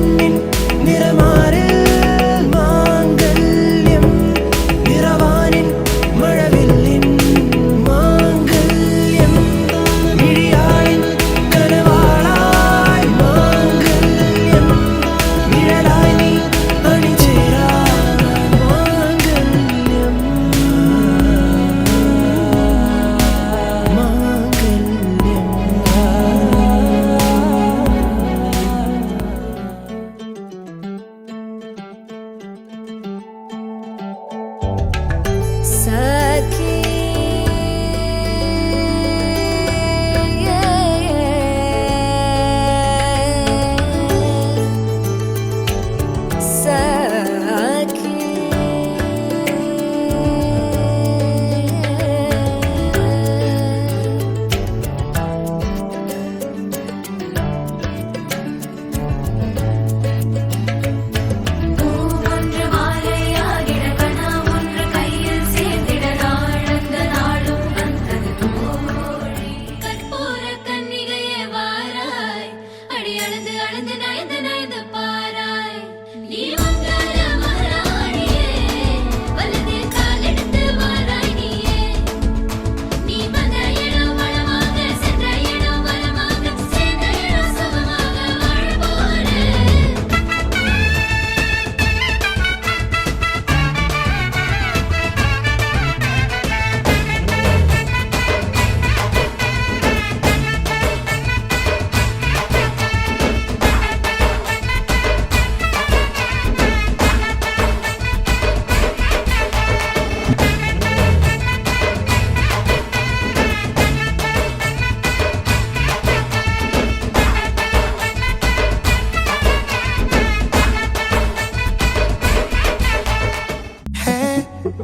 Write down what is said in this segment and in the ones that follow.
பொன்னின் நிறமாறில் மாங்கல்யம் நிறவானின் மழவில்லின் மாங்கல்யம் விழியாளின் கனவாளாய் மாங்கல்யம் நிழலாய் நீ அணிசேராய் மாங்கல்யம்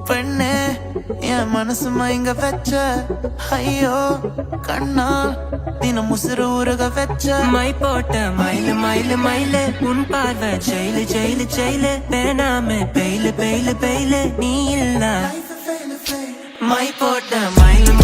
பெண்ணே என் மனசு மயங்க வச்ச ஐயோ கண்ணா தினம் முசுறு உருக வச்ச மை போட்ட மயிலு மயிலு மயிலு உன் பார்வை ஜெயிலு ஜெயிலு ஜெயிலு வேணாமே பெயிலு பெயிலு பெயிலு நீ இல்ல மை போட்ட மயிலு